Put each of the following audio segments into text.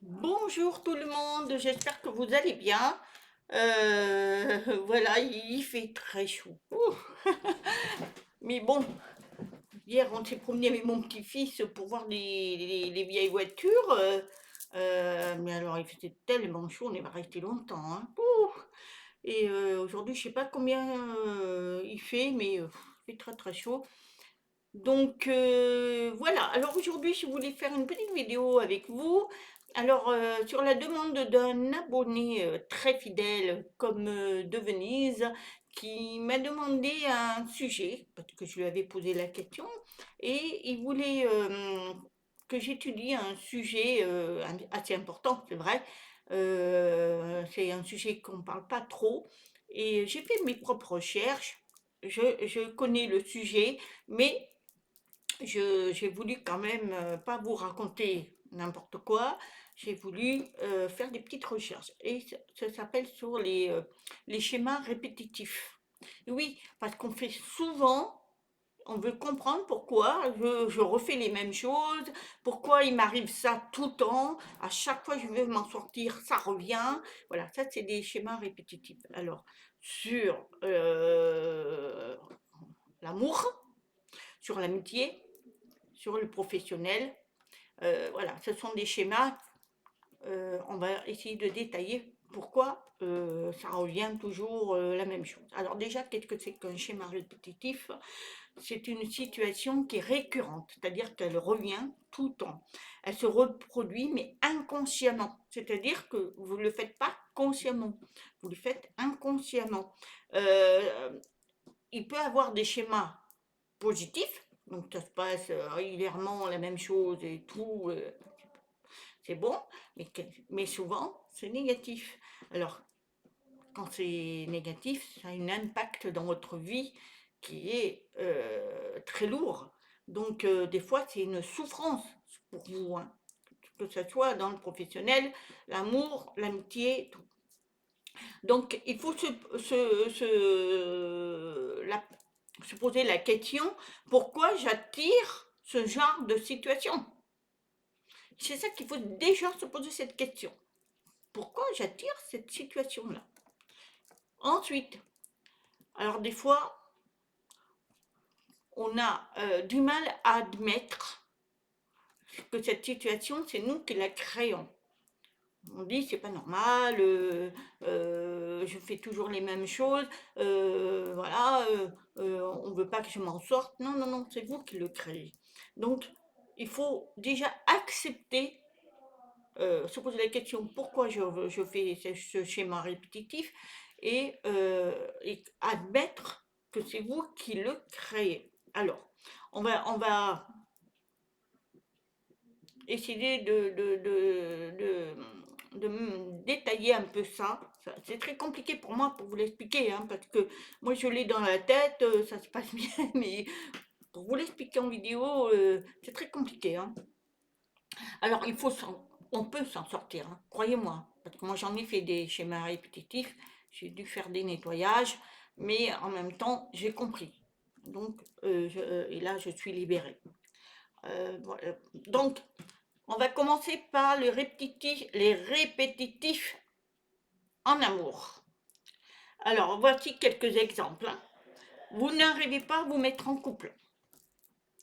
Bonjour tout le monde, j'espère que vous allez bien. Voilà, il fait très chaud. Ouh. Mais bon, hier on s'est promené avec mon petit-fils pour voir les vieilles voitures. Mais alors il faisait tellement chaud, on est resté longtemps, hein. Ouh. Et aujourd'hui, je sais pas combien il fait, mais il fait très très chaud. Donc voilà, alors aujourd'hui je voulais faire une petite vidéo avec vous. Alors sur la demande d'un abonné très fidèle comme de Venise qui m'a demandé un sujet, parce que je lui avais posé la question, et il voulait que j'étudie un sujet assez important, c'est vrai. C'est un sujet qu'on ne parle pas trop, et j'ai fait mes propres recherches. Je connais le sujet, mais j'ai voulu quand même pas vous raconter n'importe quoi. J'ai voulu faire des petites recherches. Et ça s'appelle sur les schémas répétitifs. Et oui, parce qu'on fait souvent, on veut comprendre pourquoi je refais les mêmes choses, pourquoi il m'arrive ça tout le temps, à chaque fois je veux m'en sortir, ça revient. Voilà, ça c'est des schémas répétitifs. Alors, sur l'amour, sur l'amitié, sur le professionnel. Voilà, ce sont des schémas. On va essayer de détailler pourquoi ça revient toujours la même chose. Alors déjà, qu'est-ce que c'est qu'un schéma répétitif? C'est une situation qui est récurrente, c'est-à-dire qu'elle revient tout le temps. Elle se reproduit, mais inconsciemment. C'est-à-dire que vous ne le faites pas consciemment, vous le faites inconsciemment. Euh, il peut avoir des schémas positif, donc ça se passe régulièrement la même chose et tout, c'est bon, mais souvent c'est négatif. Alors quand c'est négatif, ça a un impact dans votre vie qui est très lourd. Donc des fois c'est une souffrance pour vous, hein, que ce soit dans le professionnel, l'amour, l'amitié, tout. Donc il faut se poser la question, pourquoi j'attire ce genre de situation? C'est ça qu'il faut déjà se poser cette question. Pourquoi j'attire cette situation-là? Ensuite, alors des fois, on a du mal à admettre que cette situation, c'est nous qui la créons. On dit c'est pas normal, je fais toujours les mêmes choses, voilà, on veut pas que je m'en sorte. Non, non, non, c'est vous qui le créez. Donc, il faut déjà accepter, se poser la question pourquoi je fais ce schéma répétitif et admettre que c'est vous qui le créez. Alors, on va essayer de détailler un peu ça. C'est très compliqué pour moi pour vous l'expliquer, hein, parce que moi je l'ai dans la tête, ça se passe bien, mais pour vous l'expliquer en vidéo, c'est très compliqué, hein. Alors on peut s'en sortir, hein, croyez-moi, parce que moi j'en ai fait des schémas répétitifs, j'ai dû faire des nettoyages, mais en même temps j'ai compris. Donc, et là je suis libérée. Voilà. Donc, on va commencer par les répétitifs en amour. Alors, voici quelques exemples, hein. Vous n'arrivez pas à vous mettre en couple.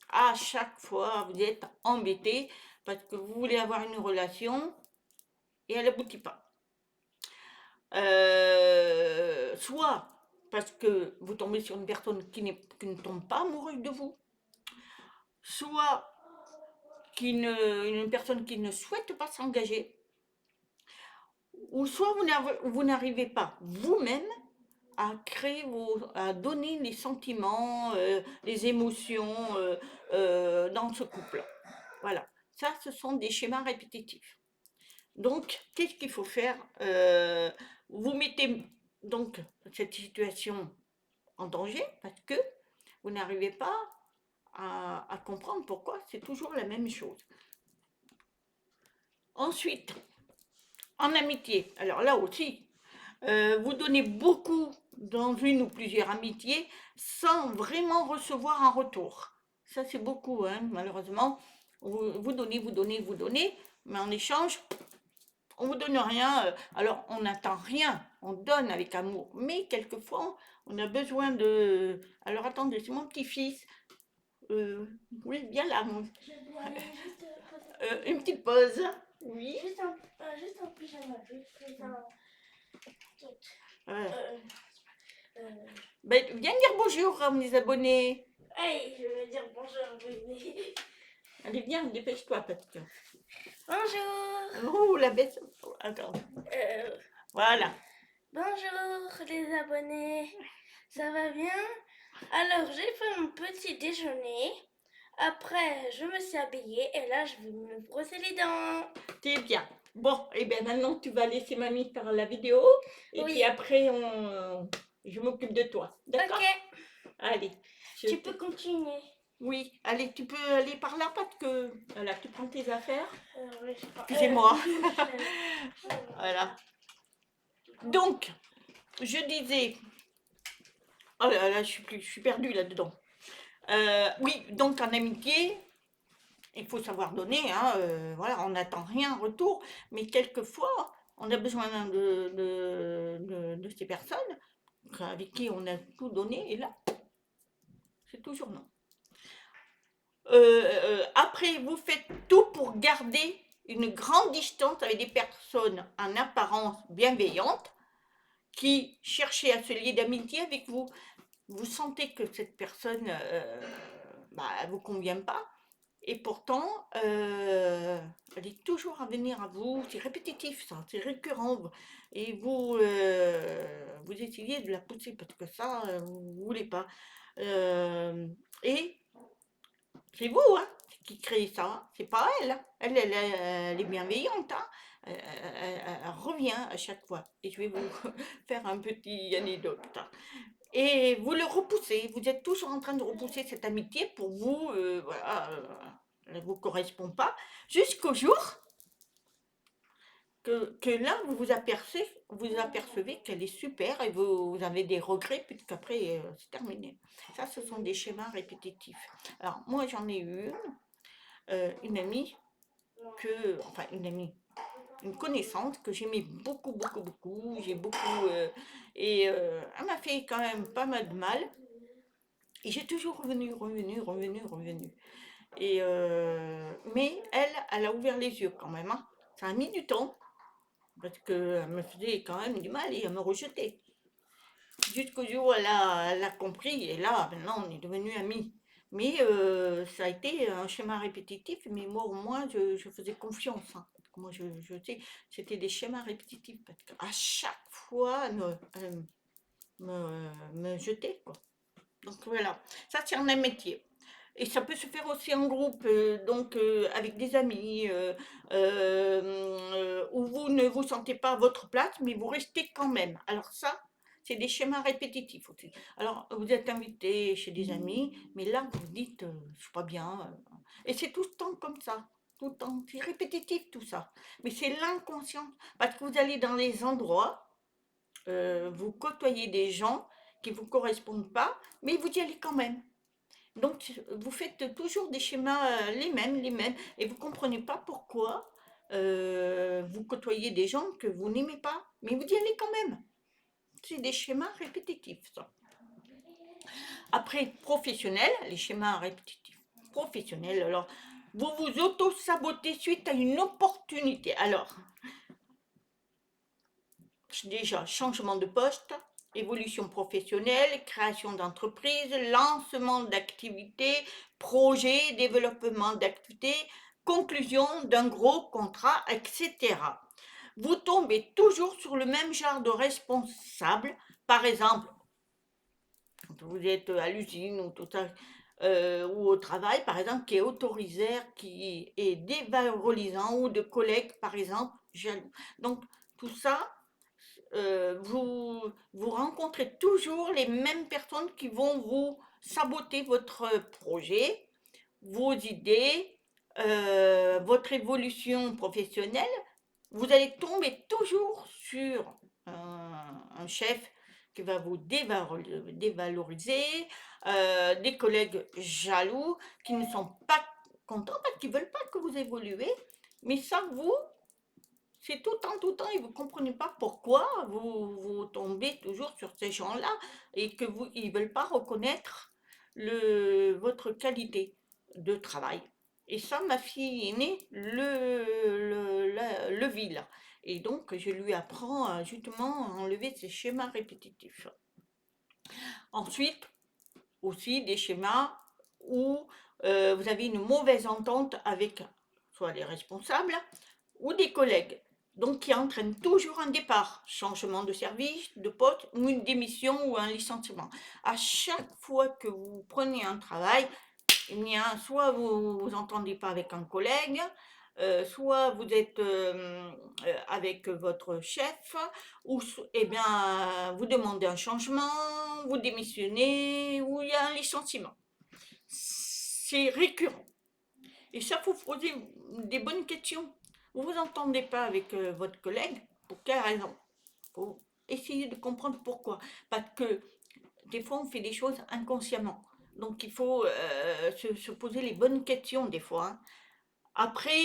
À chaque fois, vous êtes embêté parce que vous voulez avoir une relation et elle n'aboutit pas. Soit parce que vous tombez sur une personne qui ne tombe pas amoureuse de vous, soit une personne qui ne souhaite pas s'engager, ou soit vous n'arrivez pas vous-même à donner les sentiments, les émotions dans ce couple. Voilà. Ça, ce sont des schémas répétitifs. Donc, qu'est-ce qu'il faut faire? Vous mettez donc cette situation en danger parce que vous n'arrivez pas à comprendre pourquoi c'est toujours la même chose. Ensuite, en amitié, alors là aussi, vous donnez beaucoup dans une ou plusieurs amitiés sans vraiment recevoir un retour. Ça, c'est beaucoup, hein, malheureusement. Vous donnez, vous donnez, vous donnez, mais en échange, On vous donne rien, alors on n'attend rien, on donne avec amour, mais quelquefois on a besoin de. Alors attendez, c'est mon petit-fils. Oui, viens là, Je dois aller juste une petite pause. Oui. juste un pyjama, juste un truc. Ouais. Euh, euh, Ben, viens dire bonjour à mes abonnés. Hey, je veux dire bonjour, bébé. Allez, viens, dépêche-toi parce que. Bonjour. Oh, la bête. Attends. Euh, Voilà. Bonjour les abonnés. Ça va bien? Alors, j'ai fait mon petit déjeuner. Après, je me suis habillée et là, je vais me brosser les dents. T'es bien. Bon, et bien maintenant tu vas laisser mamie faire la vidéo. Et Oui. puis après, je m'occupe de toi. D'accord? Ok, Allez. tu peux continuer. Oui, allez, tu peux aller par là parce que. Voilà, tu prends tes affaires. Oui, je crois. Excusez-moi. Voilà. Donc, je disais. Oh là là, je suis perdue là-dedans. Oui, donc en amitié, il faut savoir donner, hein, voilà, on n'attend rien en retour, mais quelquefois, on a besoin de ces personnes avec qui on a tout donné, et là, c'est toujours non. Après, vous faites tout pour garder une grande distance avec des personnes en apparence bienveillantes qui cherchaient à se lier d'amitié avec vous. Vous sentez que cette personne, elle vous convient pas, et pourtant, elle est toujours à venir à vous. C'est répétitif, ça, c'est récurrent. Et vous essayez de la pousser parce que ça, vous ne voulez pas. Et c'est vous, hein, qui créez ça. Hein. C'est pas elle. Hein. Elle est bienveillante. Hein. Elle revient à chaque fois. Et je vais vous faire un petit anecdote. Hein. Et vous le repoussez. Vous êtes toujours en train de repousser cette amitié pour vous. Voilà, elle ne vous correspond pas. Jusqu'au jour que là, vous apercevez qu'elle est super et vous avez des regrets, puisqu'après, c'est terminé. Ça, ce sont des schémas répétitifs. Alors, moi, j'en ai eu une amie, enfin, une connaissante que j'aimais beaucoup, beaucoup, beaucoup. J'ai beaucoup. Elle m'a fait quand même pas mal de mal. Et j'ai toujours revenu. Mais elle a ouvert les yeux quand même. Hein. Ça a mis du temps. Parce qu'elle me faisait quand même du mal et elle me rejetait. Jusqu'au jour où elle a compris, et là, maintenant, on est devenus amis. Mais ça a été un schéma répétitif, mais moi, au moins, je faisais confiance. Hein. Moi, je sais, c'était des schémas répétitifs, parce qu'à chaque fois, me jetait, quoi. Donc voilà, ça c'est un métier. Et ça peut se faire aussi en groupe, donc avec des amis, où vous ne vous sentez pas à votre place, mais vous restez quand même. Alors ça, c'est des schémas répétitifs aussi. Alors vous êtes invité chez des amis, mais là vous dites, je suis pas bien. Et c'est tout le temps comme ça. Tout le temps, c'est répétitif tout ça. Mais c'est l'inconscient. Parce que vous allez dans les endroits, vous côtoyez des gens qui ne vous correspondent pas, mais vous y allez quand même. Donc, vous faites toujours des schémas les mêmes, et vous ne comprenez pas pourquoi vous côtoyez des gens que vous n'aimez pas, mais vous y allez quand même. C'est des schémas répétitifs, ça. Après, professionnel, les schémas répétitifs. Professionnel, alors, vous vous auto-sabotez suite à une opportunité. Alors, déjà, changement de poste, évolution professionnelle, création d'entreprise, lancement d'activités, projet, développement d'activités, conclusion d'un gros contrat, etc. Vous tombez toujours sur le même genre de responsable, par exemple, quand vous êtes à l'usine ou tout ça, ou au travail, par exemple, qui est autoritaire, qui est dévalorisant, ou de collègues, par exemple, jaloux. Donc, tout ça, vous rencontrez toujours les mêmes personnes qui vont vous saboter votre projet, vos idées, votre évolution professionnelle. Vous allez tomber toujours sur un chef qui va vous dévaloriser, des collègues jaloux qui ne sont pas contents parce qu'ils ne veulent pas que vous évoluez. Mais ça, C'est tout le temps, et vous ne comprenez pas pourquoi vous tombez toujours sur ces gens-là et que ils veulent pas reconnaître votre qualité de travail. Et ça, ma fille aînée le vit là. Et donc, je lui apprends justement à enlever ces schémas répétitifs. Ensuite, aussi des schémas où vous avez une mauvaise entente avec soit les responsables ou des collègues, donc qui entraînent toujours un départ, changement de service, de poste, ou une démission ou un licenciement. À chaque fois que vous prenez un travail, eh bien, soit vous vous entendez pas avec un collègue, soit vous êtes avec votre chef, ou eh bien, vous demandez un changement, vous démissionnez, ou il y a un licenciement. C'est récurrent. Et ça, faut poser des bonnes questions. Vous vous entendez pas avec votre collègue, pour quelle raison? Faut essayer de comprendre pourquoi. Parce que des fois, on fait des choses inconsciemment. Donc, il faut se poser les bonnes questions des fois, hein. Après,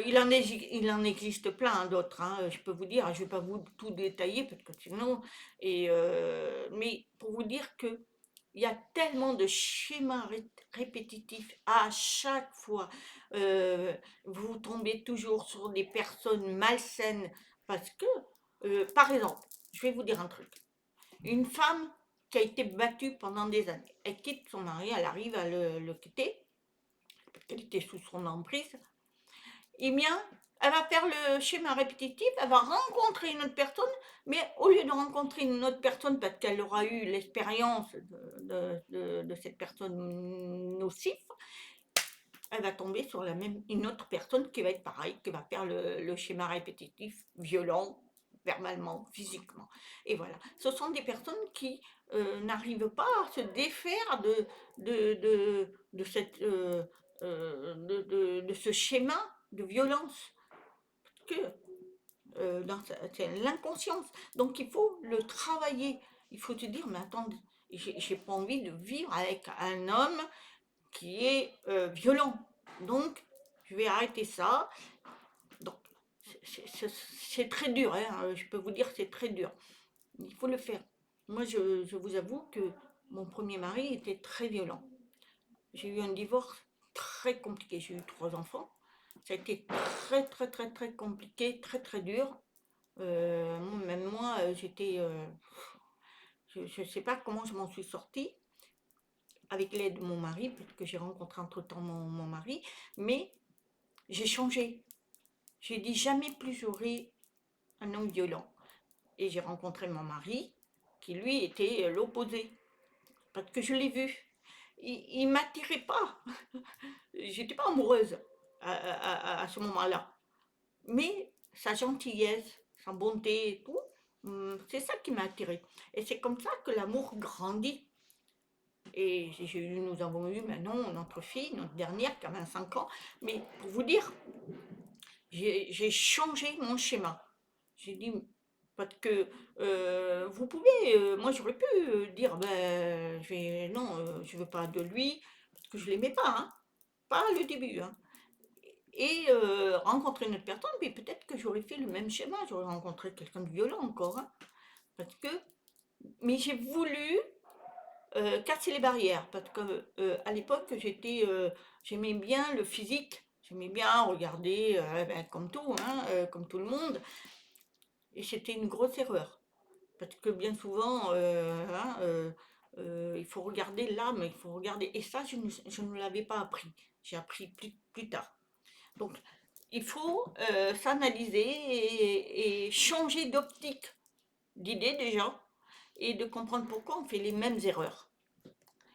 il en existe plein d'autres, hein, je peux vous dire, je ne vais pas vous tout détailler parce que sinon, mais pour vous dire que il y a tellement de schémas répétitifs à chaque fois. Vous tombez toujours sur des personnes malsaines parce que, par exemple, je vais vous dire un truc. Une femme qui a été battue pendant des années, elle quitte son mari, elle arrive à le quitter, parce qu'elle était sous son emprise. Eh bien, elle va faire le schéma répétitif, elle va rencontrer une autre personne, mais au lieu de rencontrer une autre personne parce qu'elle aura eu l'expérience de cette personne nocive, elle va tomber sur une autre personne qui va être pareille, qui va faire le schéma répétitif, violent, verbalement, physiquement. Et voilà. Ce sont des personnes qui n'arrivent pas à se défaire de cette, de ce schéma de violence. Que c'est l'inconscience. Donc il faut le travailler. Il faut se dire, mais attends, j'ai pas envie de vivre avec un homme qui est violent. Donc, je vais arrêter ça. Donc, c'est très dur, hein, je peux vous dire que c'est très dur. Il faut le faire. Moi, je vous avoue que mon premier mari était très violent. J'ai eu un divorce très compliqué. J'ai eu 3 enfants. Ça a été très compliqué, très dur. Même moi, j'étais... je ne sais pas comment je m'en suis sortie avec l'aide de mon mari, puisque j'ai rencontré entre-temps mon mari, mais j'ai changé. J'ai dit jamais plus j'aurai un homme violent. Et j'ai rencontré mon mari, qui lui était l'opposé, parce que je l'ai vu. Il ne m'attirait pas. J'étais pas amoureuse à ce moment-là. Mais sa gentillesse, sa bonté et tout, c'est ça qui m'a attirée. Et c'est comme ça que l'amour grandit. Et nous avons eu maintenant notre fille, notre dernière, qui a 25 ans. Mais pour vous dire, j'ai changé mon schéma. J'ai dit, parce que vous pouvez, moi j'aurais pu dire, ben, non, je veux pas de lui, parce que je l'aimais pas, hein, pas le début, hein. Et rencontrer une autre personne, mais peut-être que j'aurais fait le même schéma, j'aurais rencontré quelqu'un de violent encore, hein, parce que, mais j'ai voulu casser les barrières, parce que à l'époque j'aimais bien le physique, j'aimais bien regarder, ben, comme tout, hein, comme tout le monde, et c'était une grosse erreur. Parce que bien souvent, hein, il faut regarder l'âme, il faut regarder. Et ça, je ne l'avais pas appris. J'ai appris plus tard. Donc, il faut s'analyser et changer d'optique, d'idée déjà, et de comprendre pourquoi on fait les mêmes erreurs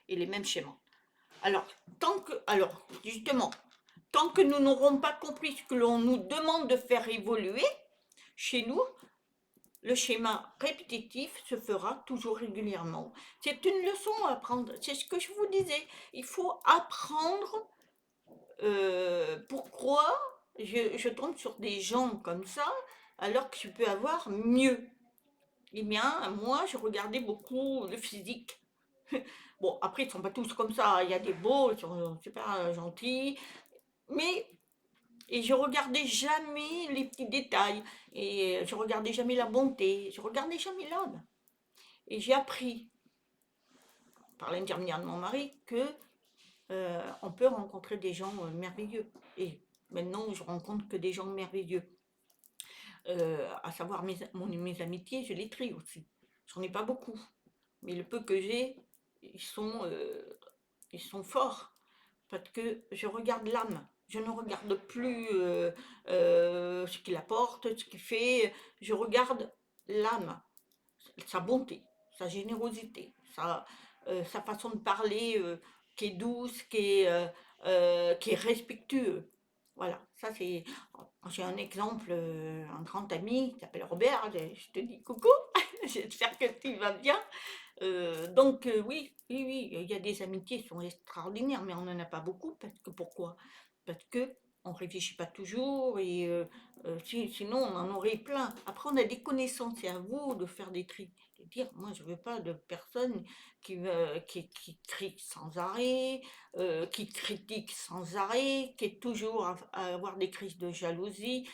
et les mêmes schémas. Alors, justement, tant que nous n'aurons pas compris ce que l'on nous demande de faire évoluer chez nous, le schéma répétitif se fera toujours régulièrement. C'est une leçon à apprendre. C'est ce que je vous disais. Il faut apprendre pourquoi je tombe sur des gens comme ça alors que je peux avoir mieux. Eh bien, moi, je regardais beaucoup le physique. Bon, après, ils ne sont pas tous comme ça. Il y a des beaux, ils sont super gentils. Mais Et je regardais jamais les petits détails. Et je regardais jamais la bonté. Je regardais jamais l'homme. Et j'ai appris, par l'intermédiaire de mon mari, que on peut rencontrer des gens merveilleux. Et maintenant, je rencontre que des gens merveilleux. À savoir mes amitiés, je les trie aussi. J'en ai pas beaucoup. Mais le peu que j'ai, ils sont, euh, ils sont forts. Parce que je regarde l'âme. Je ne regarde plus ce qu'il apporte, ce qu'il fait. Je regarde l'âme, sa bonté, sa générosité, sa façon de parler qui est douce, qui est respectueux. Voilà, ça c'est. J'ai un exemple, un grand ami qui s'appelle Robert. Je te dis coucou, j'espère que tu vas bien. Oui, oui, oui, il y a des amitiés qui sont extraordinaires, mais on n'en a pas beaucoup. Parce que pourquoi? Parce que on réfléchit pas toujours et sinon on en aurait plein. Après, on a des connaissances, c'est à vous de faire des tri. De dire, moi, je veux pas de personnes qui crient sans arrêt, qui critiquent sans arrêt, qui est toujours à avoir des crises de jalousie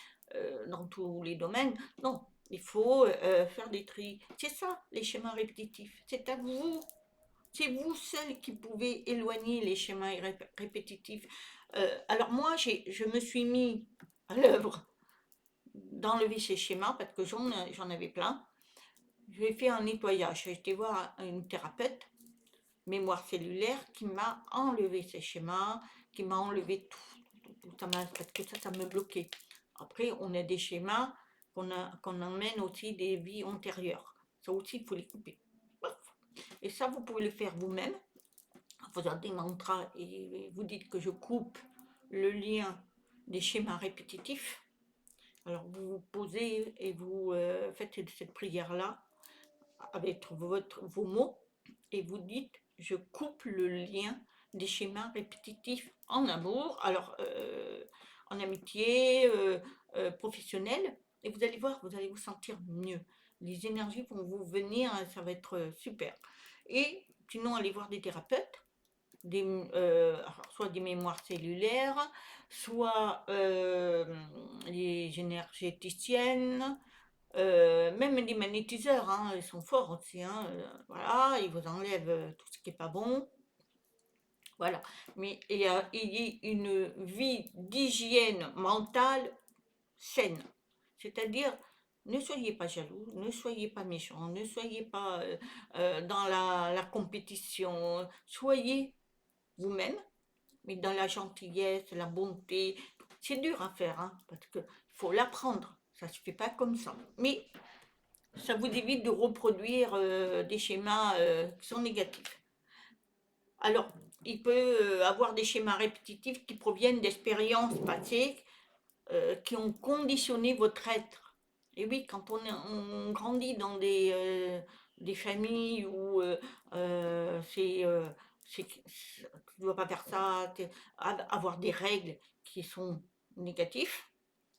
dans tous les domaines. Non, il faut faire des tri. C'est ça, les schémas répétitifs. C'est à vous. C'est vous seul qui pouvez éloigner les schémas répétitifs. Alors moi, je me suis mis à l'œuvre d'enlever ces schémas parce que j'en avais plein. J'ai fait un nettoyage. J'ai été voir une thérapeute mémoire cellulaire qui m'a enlevé ces schémas, qui m'a enlevé tout. Parce que ça me bloquait. Après, on a des schémas qu'on emmène aussi des vies antérieures. Ça aussi, il faut les couper. Et ça, vous pouvez le faire vous-même en faisant des mantras et vous dites que je coupe le lien des schémas répétitifs. Alors, vous vous posez et vous faites cette prière-là avec vos mots et vous dites je coupe le lien des schémas répétitifs en amour, alors en amitié, professionnelle, et vous allez voir, vous allez vous sentir mieux. Les énergies vont vous venir, ça va être super. Et sinon, allez voir des thérapeutes, soit des mémoires cellulaires, soit les énergéticiennes, même les magnétiseurs, hein, ils sont forts aussi. Hein, voilà, ils vous enlèvent tout ce qui n'est pas bon. Voilà. Mais il y a une vie d'hygiène mentale saine. C'est-à-dire, ne soyez pas jaloux, ne soyez pas méchant, ne soyez pas dans la compétition. Soyez vous-même, mais dans la gentillesse, la bonté. C'est dur à faire, hein, parce qu'il faut l'apprendre. Ça ne se fait pas comme ça. Mais ça vous évite de reproduire des schémas qui sont négatifs. Alors, il peut avoir des schémas répétitifs qui proviennent d'expériences passées qui ont conditionné votre être. Et oui, quand on grandit dans des familles où tu ne dois pas faire ça, avoir des règles qui sont négatives,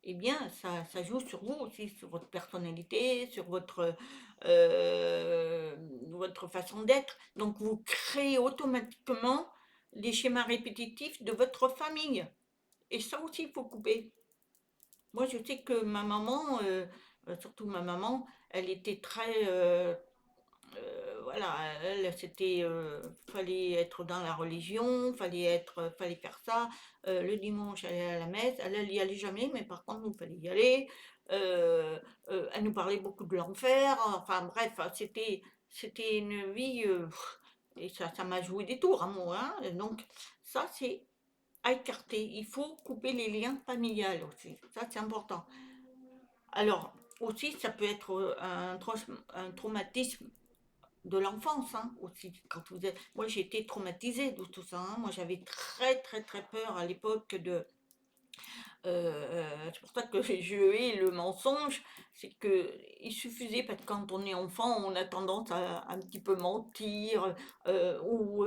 eh bien, ça joue sur vous aussi, sur votre personnalité, sur votre façon d'être. Donc, vous créez automatiquement les schémas répétitifs de votre famille. Et ça aussi, il faut couper. Moi, je sais que ma maman, surtout ma maman, elle était très, voilà, elle, c'était, fallait être dans la religion, fallait faire ça. Le dimanche, elle allait à la messe, elle y allait jamais, mais par contre, il fallait y aller. Euh, Elle nous parlait beaucoup de l'enfer. Enfin bref, c'était une vie, et ça m'a joué des tours à moi. Hein, et donc, ça, c'est à écarter. Il faut couper les liens familiales aussi. Ça, c'est important. Alors, aussi, ça peut être un traumatisme de l'enfance, hein, aussi. Moi, j'ai été traumatisée de tout ça. Hein. Moi, j'avais très, très, très peur à l'époque de. C'est pour ça que je hais le mensonge. C'est que il suffisait, parce que quand on est enfant, on a tendance à un petit peu mentir ou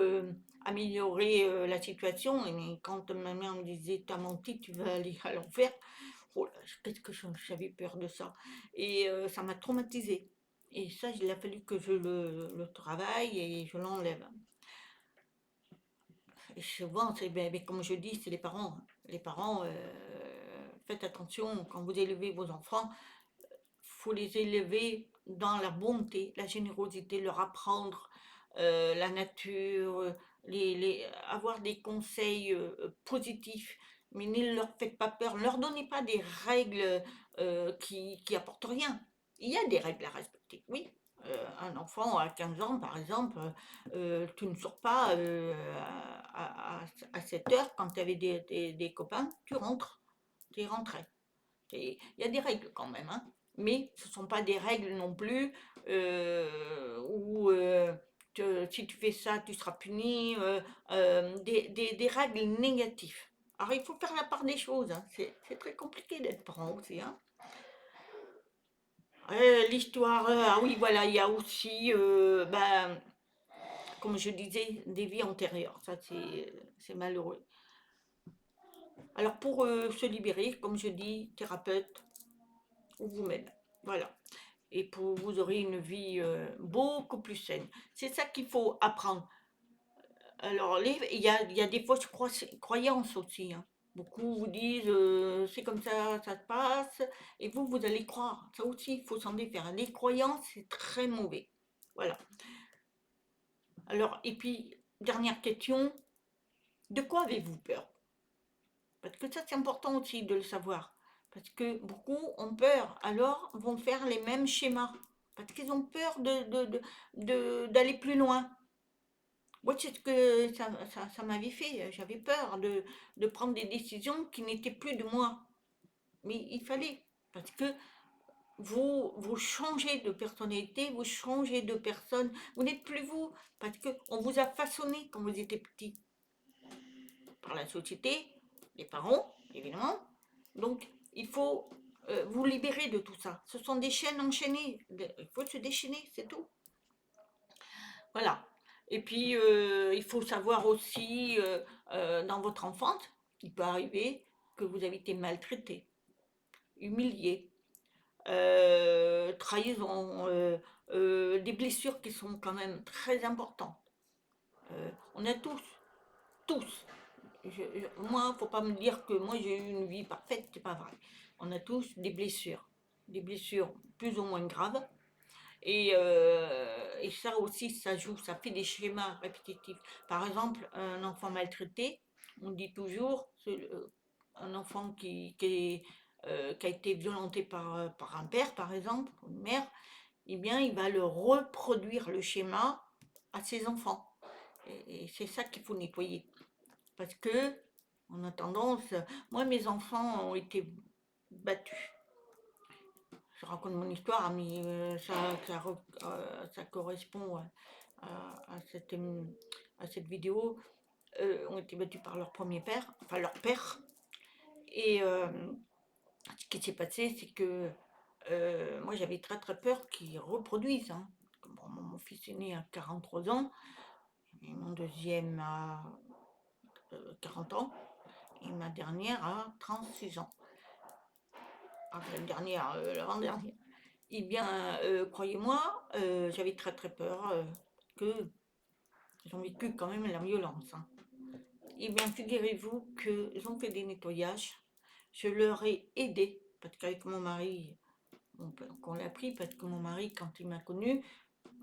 améliorer la situation. Et quand ma mère me disait t'as menti, tu vas aller à l'enfer. Oh là, qu'est-ce que j'avais peur de ça. Et ça m'a traumatisée. Et ça, il a fallu que je le travaille et je l'enlève. Et souvent, c'est, ben, comme je dis, c'est les parents. Les parents, faites attention quand vous élevez vos enfants, faut les élever dans la bonté, la générosité, leur apprendre la nature, avoir des conseils positifs, mais ne leur faites pas peur, ne leur donnez pas des règles qui apportent rien. Il y a des règles à respecter, oui. Un enfant à 15 ans, par exemple, tu ne sors pas à 7 heures quand tu avais des copains, tu rentres, tu es rentré. Il y a des règles quand même, hein. Mais ce ne sont pas des règles non plus où si tu fais ça, tu seras puni, des règles négatives. Alors il faut faire la part des choses, hein. C'est très compliqué d'être parent aussi, hein. L'histoire, ah oui, voilà, il y a aussi, ben, comme je disais, des vies antérieures. Ça, c'est malheureux. Alors pour se libérer, comme je dis, thérapeute ou vous-même. Voilà. Et vous aurez une vie beaucoup plus saine. C'est ça qu'il faut apprendre. Alors, il y a des fausses croyances aussi, hein. Beaucoup vous disent c'est comme ça se passe, et vous allez croire. Ça aussi, il faut s'en défaire. Les croyances, c'est très mauvais. Voilà. Alors, et puis, dernière question, de quoi avez-vous peur? Parce que ça, c'est important aussi de le savoir. Parce que beaucoup ont peur, alors vont faire les mêmes schémas. Parce qu'ils ont peur d'aller plus loin. Moi, c'est ce que ça m'avait fait. J'avais peur de prendre des décisions qui n'étaient plus de moi. Mais il fallait. Parce que vous changez de personnalité, vous changez de personne. Vous n'êtes plus vous. Parce qu'on vous a façonné quand vous étiez petit. Par la société, les parents, évidemment. Donc, il faut vous libérer de tout ça. Ce sont des chaînes enchaînées. Il faut se déchaîner, c'est tout. Voilà. Et puis, il faut savoir aussi, dans votre enfance, il peut arriver que vous avez été maltraité, humilié, trahison, des blessures qui sont quand même très importantes. On a tous. Moi, faut pas me dire que moi j'ai eu une vie parfaite, c'est pas vrai. On a tous des blessures plus ou moins graves. Et ça aussi, ça joue, ça fait des schémas répétitifs. Par exemple, un enfant maltraité, on dit toujours, un enfant qui a été violenté par un père, par exemple, ou une mère, eh bien, il va le reproduire le schéma à ses enfants. Et c'est ça qu'il faut nettoyer. Parce que, on a tendance, moi, mes enfants ont été battus. Je raconte mon histoire, mais ça correspond à cette vidéo. Ont été battus par leur premier père, enfin leur père. Et ce qui s'est passé, c'est que moi j'avais très très peur qu'ils reproduisent, hein. Bon, mon fils est né à 43 ans, et mon deuxième a 40 ans, et ma dernière a 36 ans. Enfin, la dernière, l'avant-dernière. Eh bien, croyez-moi, j'avais très très peur que ils ont vécu quand même la violence, hein. Eh bien, figurez-vous qu'ils ont fait des nettoyages. Je leur ai aidé, parce qu'avec mon mari, qu'on l'a pris, parce que mon mari, quand il m'a connu,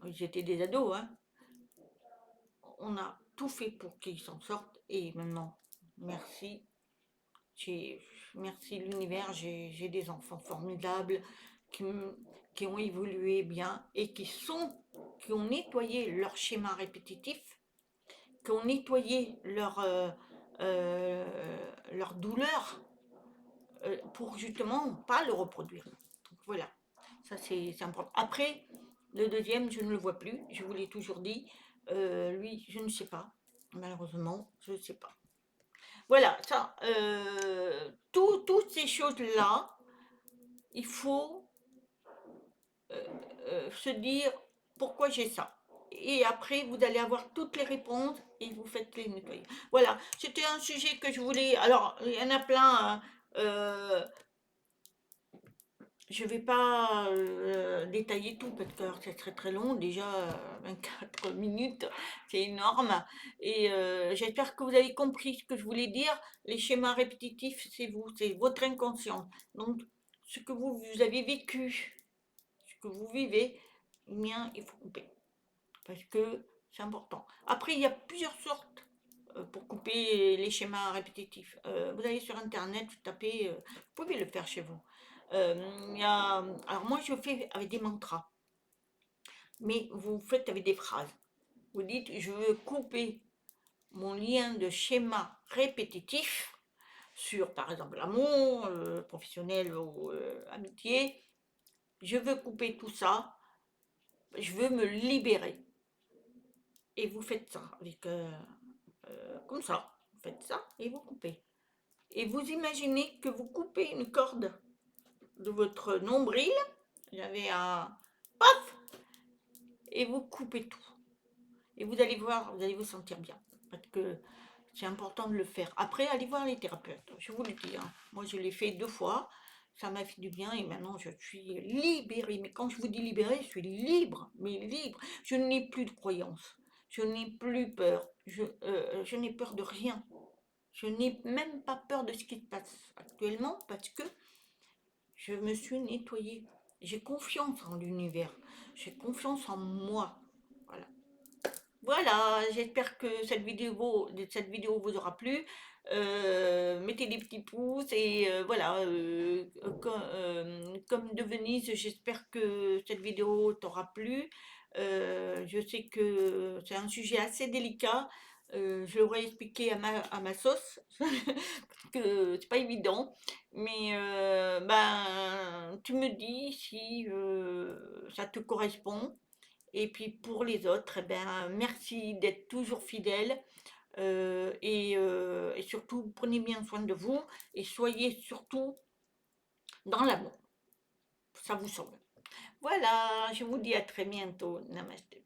ils étaient des ados, hein. On a tout fait pour qu'ils s'en sortent, et maintenant, merci. Merci l'univers, j'ai des enfants formidables qui, qui ont évolué bien et qui ont nettoyé leur schéma répétitif, qui ont nettoyé leur douleur pour justement pas le reproduire. Donc voilà, ça c'est important. Après, le deuxième, je ne le vois plus, je vous l'ai toujours dit. Lui, je ne sais pas, malheureusement, je ne sais pas. Voilà, ça, toutes ces choses-là, il faut se dire pourquoi j'ai ça. Et après, vous allez avoir toutes les réponses et vous faites les nettoyer. Voilà, c'était un sujet que je voulais. Alors, il y en a plein, hein. je vais pas détailler tout parce que alors, ça serait très long. Déjà, 24 minutes, c'est énorme. Et j'espère que vous avez compris ce que je voulais dire. Les schémas répétitifs, c'est vous, c'est votre inconscient. Donc, ce que vous avez vécu, ce que vous vivez, eh bien, il faut couper parce que c'est important. Après, il y a plusieurs sortes pour couper les schémas répétitifs. Vous allez sur Internet, vous tapez, vous pouvez le faire chez vous. Alors moi, je fais avec des mantras, mais vous faites avec des phrases. Vous dites, je veux couper mon lien de schéma répétitif sur, par exemple, l'amour, professionnel ou amitié. Je veux couper tout ça. Je veux me libérer. Et vous faites ça avec comme ça. Vous faites ça et vous coupez. Et vous imaginez que vous coupez une corde de votre nombril. Vous avez un paf et vous coupez tout. Et vous allez voir, vous allez vous sentir bien. Parce que c'est important de le faire. Après, allez voir les thérapeutes. Je vous le dis. Hein. Moi, je l'ai fait 2 fois. Ça m'a fait du bien et maintenant je suis libérée. Mais quand je vous dis libérée, je suis libre, mais libre. Je n'ai plus de croyances. Je n'ai plus peur. Je n'ai peur de rien. Je n'ai même pas peur de ce qui se passe actuellement parce que je me suis nettoyée. J'ai confiance en l'univers. J'ai confiance en moi. Voilà. Voilà, j'espère que cette vidéo vous aura plu. Mettez des petits pouces et voilà. Comme de Venise, j'espère que cette vidéo t'aura plu. Je sais que c'est un sujet assez délicat. Je l'aurais expliqué à ma sauce, que c'est pas évident. Mais ben, tu me dis si ça te correspond. Et puis pour les autres, eh ben, merci d'être toujours fidèles et surtout prenez bien soin de vous et soyez surtout dans l'amour. Ça vous sauve. Voilà, je vous dis à très bientôt. Namaste.